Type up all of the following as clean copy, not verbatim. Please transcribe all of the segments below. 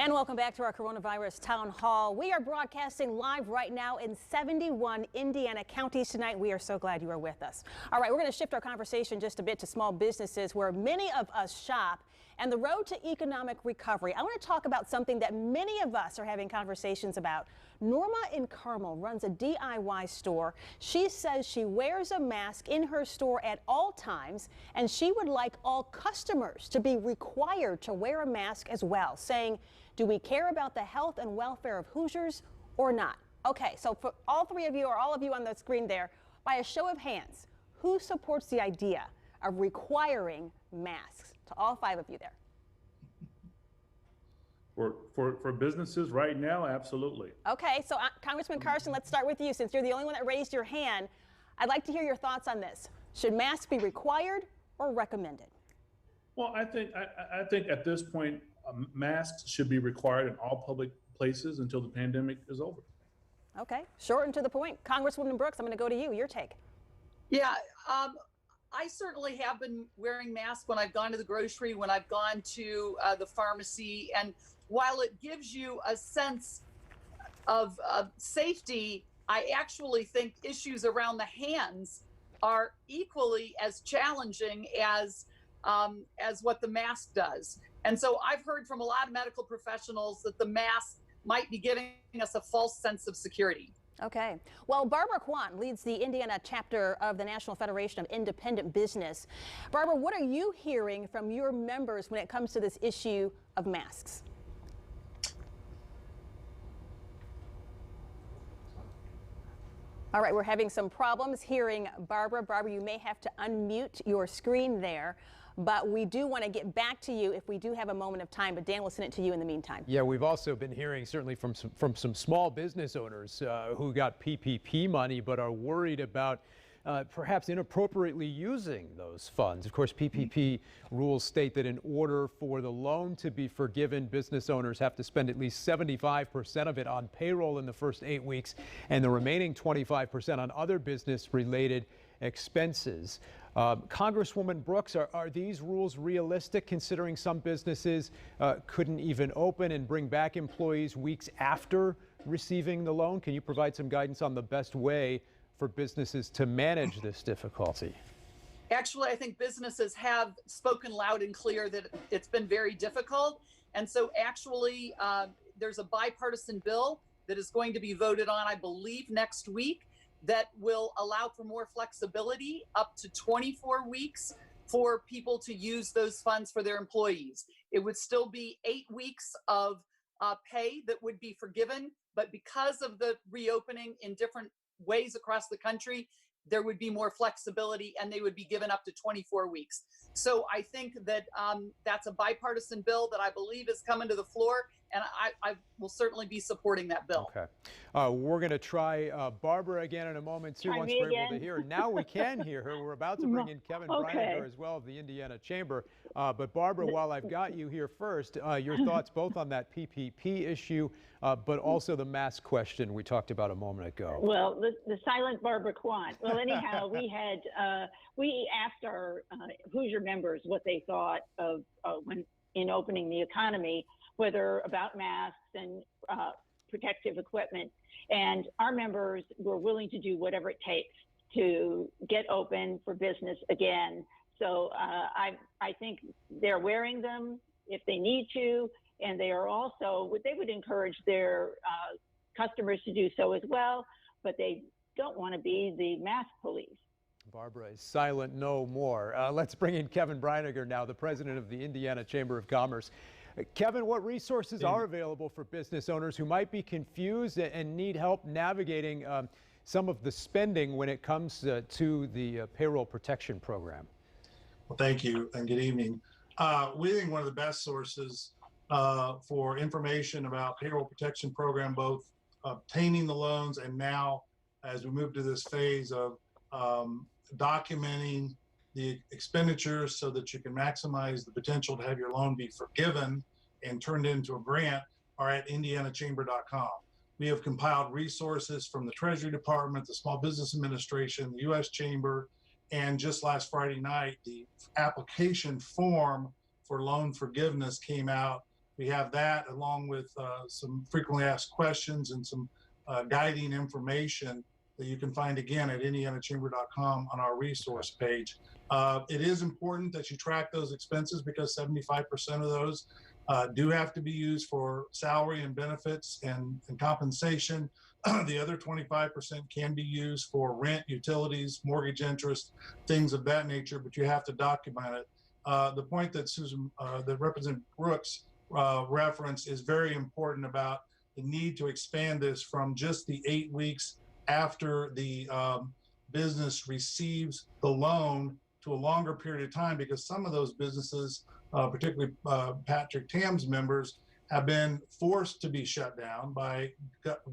And welcome back to our coronavirus town hall. We are broadcasting live right now in 71 Indiana counties tonight. We are so glad you are with us. All right, we're going to shift our conversation just a bit to small businesses where many of us shop and the road to economic recovery. I want to talk about something that many of us are having conversations about. Norma in Carmel runs a DIY store. She says she wears a mask in her store at all times, and she would like all customers to be required to wear a mask as well, saying, do we care about the health and welfare of Hoosiers or not? Okay, so for all three of you or all of you on the screen there, by a show of hands, who supports the idea of requiring masks? To all five of you there. For businesses right now, absolutely. Okay, so Congressman Carson, let's start with you. Since you're the only one that raised your hand, I'd like to hear your thoughts on this. Should masks be required or recommended? Well, I think at this point, masks should be required in all public places until the pandemic is over. Okay, short and to the point. Congresswoman Brooks, I'm going to go to you. Your take. Yeah, I certainly have been wearing masks when I've gone to the grocery, when I've gone to the pharmacy. And while it gives you a sense of safety, I actually think issues around the hands are equally as challenging as what the mask does. And so I've heard from a lot of medical professionals that the mask might be giving us a false sense of security. Okay. Well, Barbara Kwan leads the Indiana chapter of the National Federation of Independent Business. Barbara, what are you hearing from your members when it comes to this issue of masks? All right, we're having some problems hearing Barbara. Barbara, you may have to unmute your screen there, but we do want to get back to you if we do have a moment of time, but Dan will send it to you in the meantime. Yeah, we've also been hearing certainly from some small business owners who got PPP money but are worried about perhaps inappropriately using those funds. Of course, PPP rules state that in order for the loan to be forgiven, business owners have to spend at least 75% of it on payroll in the first 8 weeks and the remaining 25% on other business-related expenses. Congresswoman Brooks, are these rules realistic, considering some businesses couldn't even open and bring back employees weeks after receiving the loan? Can you provide some guidance on the best way for businesses to manage this difficulty? Actually, I think businesses have spoken loud and clear that it's been very difficult. And so actually, there's a bipartisan bill that is going to be voted on, I believe, next week, that will allow for more flexibility, up to 24 weeks for people to use those funds for their employees. It would still be 8 weeks of pay that would be forgiven, but because of the reopening in different ways across the country, there would be more flexibility and they would be given up to 24 weeks. So I think that that's a bipartisan bill that I believe is coming to the floor, and I will certainly be supporting that bill. Okay. We're going to try Barbara again in a moment, too, once we're able to hear her. Now we can hear her. We're about to bring in Kevin Brinegar as well of the Indiana Chamber. But Barbara, while I've got you here first, your thoughts both on that PPP issue, but also the mask question we talked about a moment ago. Well, the silent Barbara Kwan. Well, anyhow, we asked our Hoosier members what they thought of when in opening the economy, whether about masks and protective equipment. And our members were willing to do whatever it takes to get open for business again. So I think they're wearing them if they need to, and they are also, they would encourage their customers to do so as well, but they don't want to be the mask police. Barbara is silent no more. Let's bring in Kevin Brinegar now, the president of the Indiana Chamber of Commerce. Kevin, what resources are available for business owners who might be confused and need help navigating some of the spending when it comes to the payroll protection program? Well, thank you and good evening. We think one of the best sources for information about payroll protection program, both obtaining the loans and now as we move to this phase of documenting the expenditures so that you can maximize the potential to have your loan be forgiven and turned into a grant, are at indianachamber.com. We have compiled resources from the Treasury Department, the Small Business Administration, the U.S. Chamber, and just last Friday night, the application form for loan forgiveness came out We have that along with some frequently asked questions and some guiding information that you can find again at indianachamber.com on our resource page. It is important that you track those expenses because 75% of those do have to be used for salary and benefits and compensation. The other 25% can be used for rent, utilities, mortgage interest, things of that nature, but you have to document it. The point that that Representative Brooks referenced is very important about the need to expand this from just the 8 weeks after the business receives the loan to a longer period of time, because some of those businesses, particularly Patrick Tam's members, have been forced to be shut down by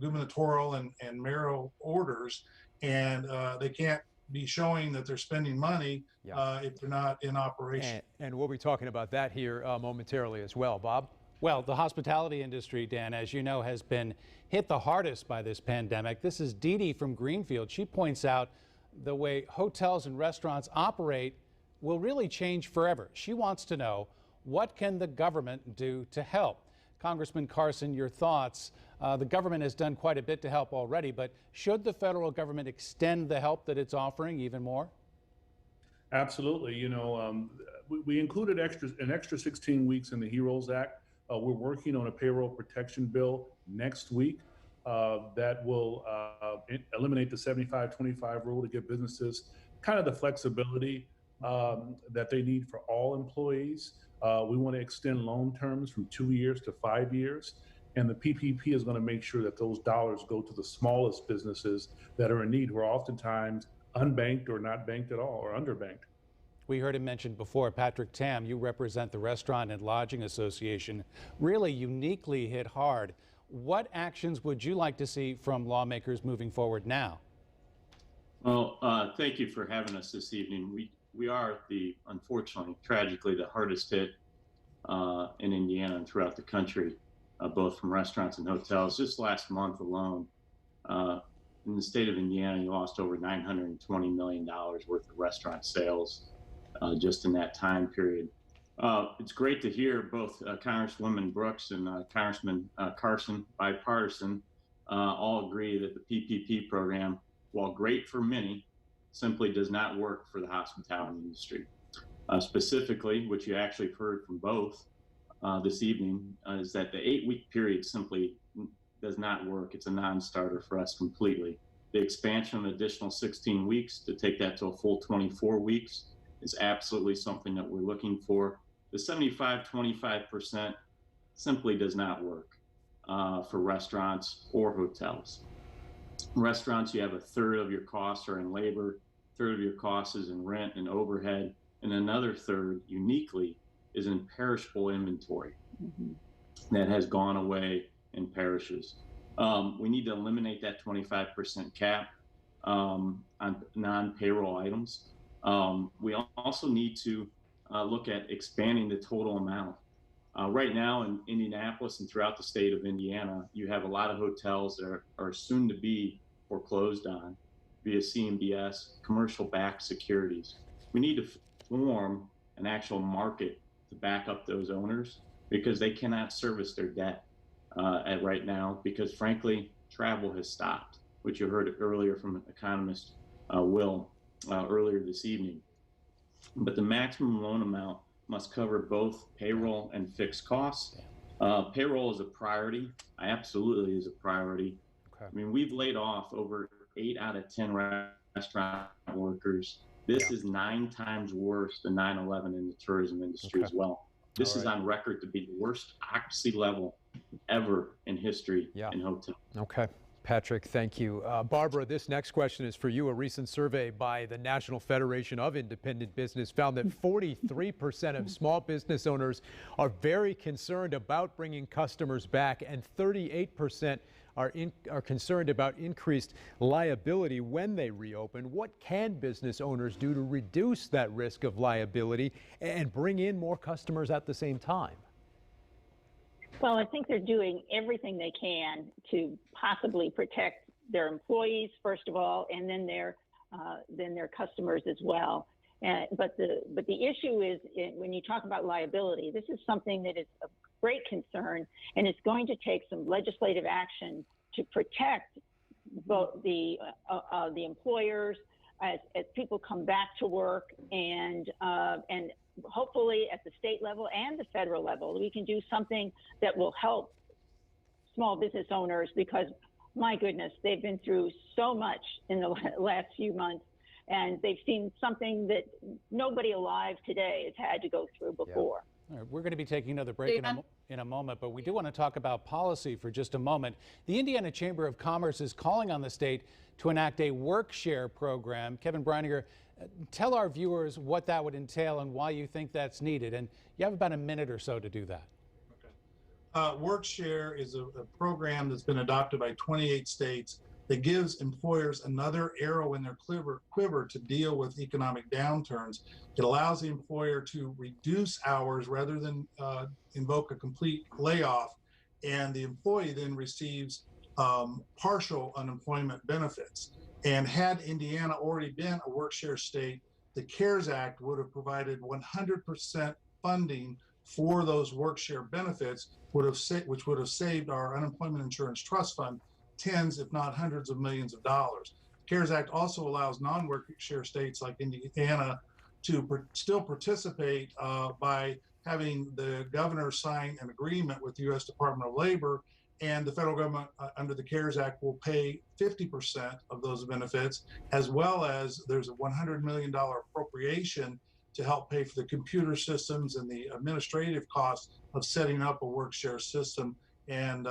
gubernatorial and mayoral orders, and they can't be showing that they're spending money if they're not in operation. And we'll be talking about that here momentarily as well. Bob? Well, the hospitality industry, Dan, as you know, has been hit the hardest by this pandemic. This is Dee Dee from Greenfield. She points out the way hotels and restaurants operate will really change forever. She wants to know, what can the government do to help? Congressman Carson, your thoughts. The government has done quite a bit to help already, but should the federal government extend the help that it's offering even more? Absolutely. You know, we included an extra 16 weeks in the HEROES Act. We're working on a payroll protection bill next week that will eliminate the 75-25 rule to give businesses kind of the flexibility that they need for all employees. We want to extend loan terms from 2 years to 5 years. And the PPP is going to make sure that those dollars go to the smallest businesses that are in need, who are oftentimes unbanked or not banked at all or underbanked. We heard him mention before, Patrick Tam, you represent the Restaurant and Lodging Association, really uniquely hit hard. What actions would you like to see from lawmakers moving forward now? Well, thank you for having us this evening. We are unfortunately, tragically, the hardest hit in Indiana and throughout the country, both from restaurants and hotels. Just last month alone, in the state of Indiana, you lost over $920 million worth of restaurant sales just in that time period. It's great to hear both Congresswoman Brooks and Congressman Carson, bipartisan, all agree that the PPP program, while great for many, simply does not work for the hospitality industry. Specifically, which you actually heard from both this evening, is that the 8-week period simply does not work. It's a non-starter for us completely. The expansion of an additional 16 weeks to take that to a full 24 weeks is absolutely something that we're looking for. The 75-25% simply does not work for restaurants or hotels. Restaurants, you have a third of your costs are in labor, third of your costs is in rent and overhead, and another third, uniquely, is in perishable inventory that has gone away and perishes. We need to eliminate that 25% cap on non-payroll items. We also need to look at expanding the total amount. Right now in Indianapolis and throughout the state of Indiana, you have a lot of hotels that are soon to be foreclosed on via CMBS, commercial-backed securities. We need to form an actual market to back up those owners because they cannot service their debt right now because, frankly, travel has stopped, which you heard earlier from economist Will earlier this evening. But the maximum loan amount must cover both payroll and fixed costs. Payroll is a priority. Absolutely is a priority. Okay. I mean, we've laid off over 8 out of 10 restaurant workers. This is 9 times worse than 9/11 in the tourism industry as well. This is on record to be the worst occupancy level ever in history in hotels. Okay. Patrick, thank you. Barbara, this next question is for you. A recent survey by the National Federation of Independent Business found that 43% of small business owners are very concerned about bringing customers back, and 38% are concerned about increased liability when they reopen. What can business owners do to reduce that risk of liability and bring in more customers at the same time? Well, I think they're doing everything they can to possibly protect their employees, first of all, and then their customers as well. But the issue is when you talk about liability, this is something that is great concern, and it's going to take some legislative action to protect both the employers as people come back to work, and hopefully at the state level and the federal level, we can do something that will help small business owners, because my goodness, they've been through so much in the last few months, and they've seen something that nobody alive today has had to go through before. All right, we're going to be taking another break in a moment, but we do want to talk about policy for just a moment. The Indiana Chamber of Commerce is calling on the state to enact a work share program. Kevin Brininger, tell our viewers what that would entail and why you think that's needed. And you have about a minute or so to do that. Work share is a program that's been adopted by 28 states that gives employers another arrow in their quiver to deal with economic downturns. It allows the employer to reduce hours rather than invoke a complete layoff, and the employee then receives partial unemployment benefits. And had Indiana already been a work share state, the CARES Act would have provided 100% funding for those work share benefits, which would have saved our unemployment insurance trust fund tens, if not hundreds of millions of dollars. The CARES Act also allows non-work share states like Indiana to still participate by having the governor sign an agreement with the U.S. Department of Labor, and the federal government under the CARES Act will pay 50% of those benefits, as well as there's a $100 million appropriation to help pay for the computer systems and the administrative costs of setting up a work share system. And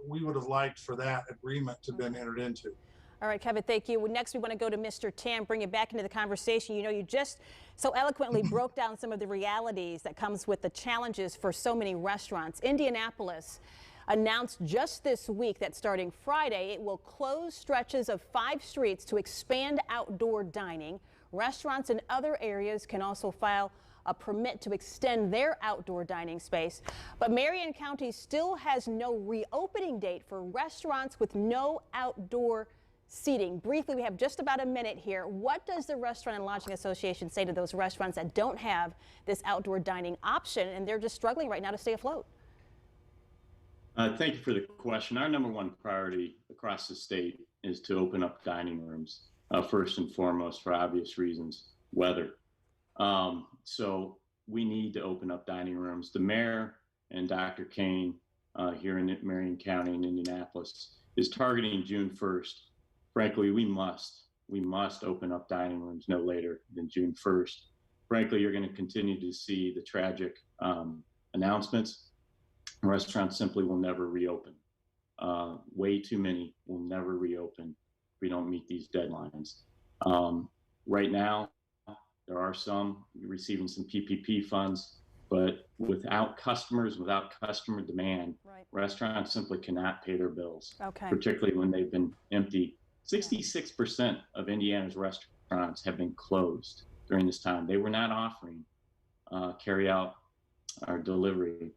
we would have liked for that agreement to have been entered into. All right, Kevin, thank you. Next, we want to go to Mr. Tam, bring you back into the conversation. You know, you just so eloquently broke down some of the realities that comes with the challenges for so many restaurants. Indianapolis announced just this week that starting Friday, it will close stretches of 5 streets to expand outdoor dining. Restaurants in other areas can also file a permit to extend their outdoor dining space. But Marion County still has no reopening date for restaurants with no outdoor seating. Briefly, we have just about a minute here. What does the Restaurant and Lodging Association say to those restaurants that don't have this outdoor dining option and they're just struggling right now to stay afloat? Thank you for the question. Our number one priority across the state is to open up dining rooms, first and foremost, for obvious reasons, weather. So we need to open up dining rooms. The mayor and Dr. Kane here in Marion County in Indianapolis is targeting June 1st. Frankly, we must open up dining rooms no later than June 1st. Frankly, you're going to continue to see the tragic announcements. Restaurants simply will never reopen. Way too many will never reopen if we don't meet these deadlines. Right now, there are some receiving some PPP funds, but without customers, without customer demand, restaurants simply cannot pay their bills, particularly when they've been empty. 66% of Indiana's restaurants have been closed during this time. They were not offering carry-out or delivery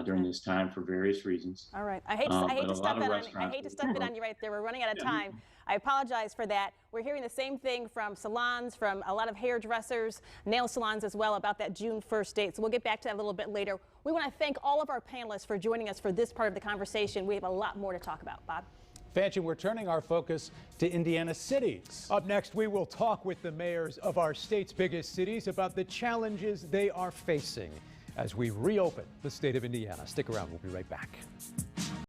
during this time for various reasons. All right. I hate to stop it on you right there. We're running out of time. I apologize for that. We're hearing the same thing from salons, from a lot of hairdressers, nail salons as well, about that June 1st date. So we'll get back to that a little bit later. We want to thank all of our panelists for joining us for this part of the conversation. We have a lot more to talk about. Bob? Fanchon, we're turning our focus to Indiana cities. Up next, we will talk with the mayors of our state's biggest cities about the challenges they are facing as we reopen the state of Indiana. Stick around. We'll be right back.